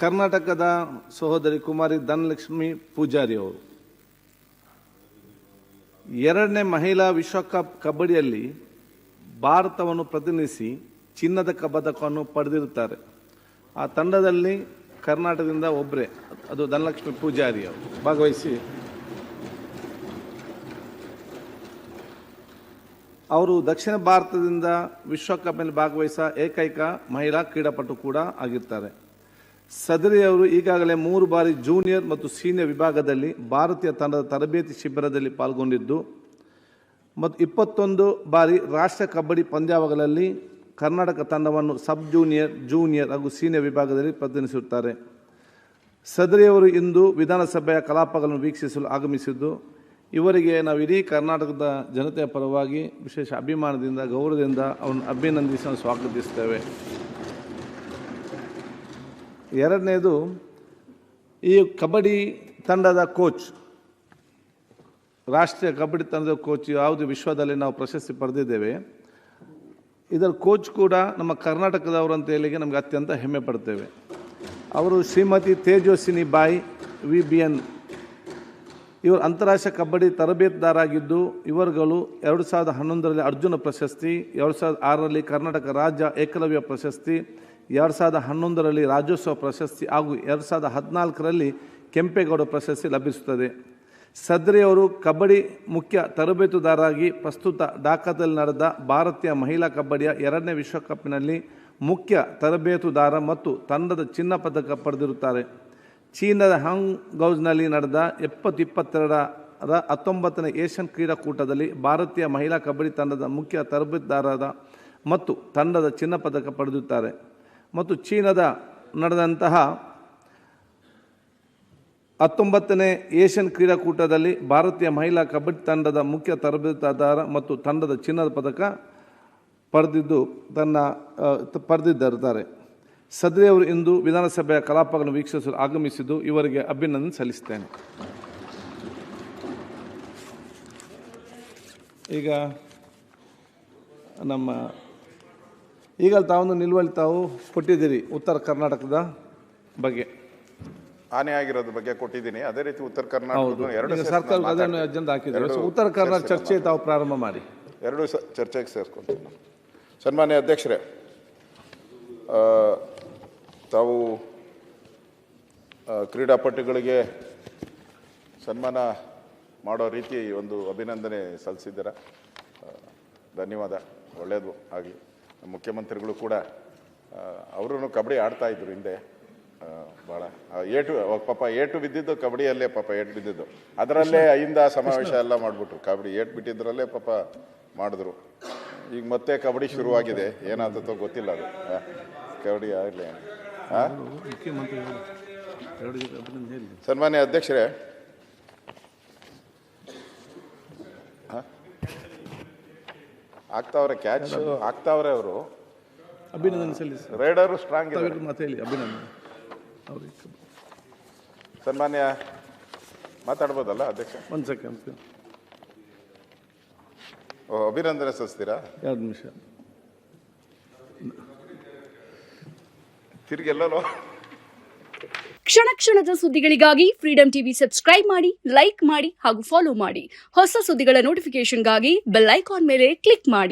ಕರ್ನಾಟಕದ ಸಹೋದರಿ ಕುಮಾರಿ ಧನಲಕ್ಷ್ಮಿ ಪೂಜಾರಿ ಅವರು ಎರಡನೇ ಮಹಿಳಾ ವಿಶ್ವಕಪ್ ಕಬಡ್ಡಿಯಲ್ಲಿ ಭಾರತವನ್ನು ಪ್ರತಿನಿಧಿಸಿ ಚಿನ್ನದ ಪದಕವನ್ನು ಪಡೆದಿರುತ್ತಾರೆ. ಆ ತಂಡದಲ್ಲಿ ಕರ್ನಾಟಕದಿಂದ ಒಬ್ಬರೇ, ಅದು ಧನಲಕ್ಷ್ಮಿ ಪೂಜಾರಿ ಅವರು ಭಾಗವಹಿಸಿ ಅವರು ದಕ್ಷಿಣ ಭಾರತದಿಂದ ವಿಶ್ವಕಪ್ನಲ್ಲಿ ಭಾಗವಹಿಸ ಏಕೈಕ ಮಹಿಳಾ ಕ್ರೀಡಾಪಟು ಕೂಡ ಆಗಿರ್ತಾರೆ. ಸದರಿ ಅವರು ಈಗಾಗಲೇ 3 ಬಾರಿ ಜೂನಿಯರ್ ಮತ್ತು ಸೀನಿಯರ್ ವಿಭಾಗದಲ್ಲಿ ಭಾರತೀಯ ತಂಡದ ತರಬೇತಿ ಶಿಬಿರದಲ್ಲಿ ಪಾಲ್ಗೊಂಡಿದ್ದು ಮತ್ತು 21 ಬಾರಿ ರಾಷ್ಟ್ರ ಕಬಡ್ಡಿ ಪಂದ್ಯಾವಳಿಗಳಲ್ಲಿ ಕರ್ನಾಟಕ ತಂಡವನ್ನು ಸಬ್ ಜೂನಿಯರ್, ಜೂನಿಯರ್ ಹಾಗೂ ಸೀನಿಯರ್ ವಿಭಾಗದಲ್ಲಿ ಪ್ರತಿನಿಧಿಸುತ್ತಾರೆ. ಸದರಿಯವರು ಇಂದು ವಿಧಾನಸಭೆಯ ಕಲಾಪಗಳನ್ನು ವೀಕ್ಷಿಸಲು ಆಗಮಿಸಿದ್ದು, ಇವರಿಗೆ ನಾವು ಇಡೀ ಕರ್ನಾಟಕದ ಜನತೆಯ ಪರವಾಗಿ ವಿಶೇಷ ಅಭಿಮಾನದಿಂದ, ಗೌರವದಿಂದ ಅವರನ್ನು ಅಭಿನಂದಿಸಲು ಸ್ವಾಗತಿಸ್ತೇವೆ. ಎರಡನೇದು, ಈ ಕಬಡ್ಡಿ ತಂಡದ ಕೋಚ್, ರಾಷ್ಟ್ರೀಯ ಕಬಡ್ಡಿ ತಂಡದ ಕೋಚ್ ಯಾವುದು ವಿಶ್ವದಲ್ಲಿ ನಾವು ಪ್ರಶಸ್ತಿ ಪಡೆದಿದ್ದೇವೆ, ಇದರ ಕೋಚ್ ಕೂಡ ನಮ್ಮ ಕರ್ನಾಟಕದವರು ಅಂತ ಹೇಳಿಗೆ ನಮಗೆ ಅತ್ಯಂತ ಹೆಮ್ಮೆ ಪಡ್ತೇವೆ. ಅವರು ಶ್ರೀಮತಿ ತೇಜಸ್ವಿನಿ ಬಾಯಿ VBN. ಇವರು ಅಂತಾರಾಷ್ಟ್ರೀಯ ಕಬಡ್ಡಿ ತರಬೇತುದಾರಾಗಿದ್ದು, ಇವರುಗಳು 2011ರಲ್ಲಿ ಅರ್ಜುನ ಪ್ರಶಸ್ತಿ, 2006ರಲ್ಲಿ ಕರ್ನಾಟಕ ರಾಜ್ಯ ಏಕಲವ್ಯ ಪ್ರಶಸ್ತಿ, 2011ರಲ್ಲಿ ರಾಜ್ಯೋತ್ಸವ ಪ್ರಶಸ್ತಿ ಹಾಗೂ 2014ರಲ್ಲಿ ಕೆಂಪೇಗೌಡ ಪ್ರಶಸ್ತಿ ಲಭಿಸುತ್ತದೆ. ಸದ್ರಿಯವರು ಕಬಡ್ಡಿ ಮುಖ್ಯ ತರಬೇತುದಾರರಾಗಿ ಪ್ರಸ್ತುತ ಢಾಕಾದಲ್ಲಿ ನಡೆದ ಭಾರತೀಯ ಮಹಿಳಾ ಕಬಡ್ಡಿಯ 2ನೇ ವಿಶ್ವಕಪ್ನಲ್ಲಿ ಮುಖ್ಯ ತರಬೇತುದಾರ ಮತ್ತು ತಂಡದ ಚಿನ್ನ ಪದಕ ಪಡೆದಿರುತ್ತಾರೆ. ಚೀನಾದ ಹಾಂಗ್ಝೌನಲ್ಲಿ ನಡೆದ 2022ರ 19ನೇ ಏಷ್ಯನ್ ಕ್ರೀಡಾಕೂಟದಲ್ಲಿ ಭಾರತೀಯ ಮಹಿಳಾ ಕಬಡ್ಡಿ ತಂಡದ ಮುಖ್ಯ ತರಬೇತುದಾರರಾದ ಮತ್ತು ತಂಡದ ಚಿನ್ನ ಪದಕ ಪಡೆದಿರುತ್ತಾರೆ. ಮತ್ತು ಚೀನಾದ ನಡೆದಂತಹ 19ನೇ ಏಷ್ಯನ್ ಕ್ರೀಡಾಕೂಟದಲ್ಲಿ ಭಾರತೀಯ ಮಹಿಳಾ ಕಬಡ್ಡಿ ತಂಡದ ಮುಖ್ಯ ತರಬೇತುದಾರ ಮತ್ತು ತಂಡದ ಚಿನ್ನದ ಪದಕ ಪಡೆದಿದ್ದಾರೆ. ಸದ್ರಿಯವರು ಇಂದು ವಿಧಾನಸಭೆಯ ಕಲಾಪಗಳನ್ನು ವೀಕ್ಷಿಸಲು ಆಗಮಿಸಿದ್ದು, ಇವರಿಗೆ ಅಭಿನಂದನೆ ಸಲ್ಲಿಸುತ್ತೇನೆ. ಈಗ ಈಗ ತಾವೊಂದು ನಿಲುವಳಿ ತಾವು ಕೊಟ್ಟಿದ್ದೀರಿ ಉತ್ತರ ಕರ್ನಾಟಕದ ಬಗ್ಗೆ, ಹಾನಿ ಆಗಿರೋದ್ರ ಬಗ್ಗೆ ಕೊಟ್ಟಿದ್ದೀನಿ. ಅದೇ ರೀತಿ ಉತ್ತರ ಕರ್ನಾಟಕ ಸರ್ಕಾರ ಅದನ್ನು ಅಜೆಂಡಾ ಹಾಕಿದ್ದಾರೆ. ಉತ್ತರ ಕರ್ನಾಟಕ ಚರ್ಚೆ ತಾವು ಪ್ರಾರಂಭ ಮಾಡಿ. ಎರಡೂ ಚರ್ಚೆಗೆ ಸೇರಿಸ್ಕೊಳ್ತೀನಿ. ಸನ್ಮಾನ್ಯ ಅಧ್ಯಕ್ಷರೇ, ತಾವು ಕ್ರೀಡಾಪಟುಗಳಿಗೆ ಸನ್ಮಾನ ಮಾಡೋ ರೀತಿ ಒಂದು ಅಭಿನಂದನೆ ಸಲ್ಲಿಸಿದ್ದೀರ. ಧನ್ಯವಾದ, ಒಳ್ಳೆಯದು ಆಗಲಿ. ಮುಖ್ಯಮಂತ್ರಿಗಳು ಕೂಡ ಅವರು ಕಬಡ್ಡಿ ಆಡ್ತಾಯಿದ್ರು ಹಿಂದೆ, ಭಾಳ ಪಾಪ ಏಟು ಬಿದ್ದಿದ್ದು ಕಬಡ್ಡಿಯಲ್ಲೇ, ಪಾಪ ಏಟು ಬಿದ್ದಿದ್ದು ಅದರಲ್ಲೇ ಅಹಿಂದ ಸಮಾವೇಶ ಎಲ್ಲ ಮಾಡಿಬಿಟ್ರು. ಕಬಡ್ಡಿ ಏಟು ಬಿಟ್ಟಿದ್ರಲ್ಲೇ ಪಾಪ ಮಾಡಿದ್ರು. ಈಗ ಮತ್ತೆ ಕಬಡ್ಡಿ ಶುರುವಾಗಿದೆ, ಏನಾದತ್ತೋ ಗೊತ್ತಿಲ್ಲ. ಅದು ಕಬಡ್ಡಿ ಆಗಲಿ. ಸನ್ಮಾನ್ಯ ಅಧ್ಯಕ್ಷರೇ, ಆಗ್ತಾವ್ರೆ ಕ್ಯಾಚ್ ಆಗ್ತಾವ್ರೆ. ಅವರು ಅಭಿನಂದನೆ ಸಲ್ಲಿಸಿ. ರೈಡರು ಸ್ಟ್ರಾಂಗ್ ಮತ್ತೆ ಹೇಳಿ ಅಭಿನಂದನೆ. ಸನ್ಮಾನ್ಯ ಮಾತಾಡ್ಬೋದಲ್ಲ ಅಧ್ಯಕ್ಷ? ಒಂದು ಸೆಕೆಂಡ್. ಅಭಿನಂದನೆ ಸಲ್ಲಿಸ್ತೀರಾ? 2 ನಿಮಿಷ. ತಿರುಗೆಲ್ಲೋ ಕ್ಷಣ ಕ್ಷಣದ ಸುದ್ದಿಗಳಿಗಾಗಿ ಫ್ರೀಡಂ ಟಿವಿ ಸಬ್ಸ್ಕ್ರೈಬ್ ಮಾಡಿ, ಲೈಕ್ ಮಾಡಿ ಹಾಗೂ ಫಾಲೋ ಮಾಡಿ. ಹೊಸ ಸುದ್ದಿಗಳ ನೋಟಿಫಿಕೇಶನ್ಗಾಗಿ ಬೆಲ್ ಐಕಾನ್ ಮೇಲೆ ಕ್ಲಿಕ್ ಮಾಡಿ.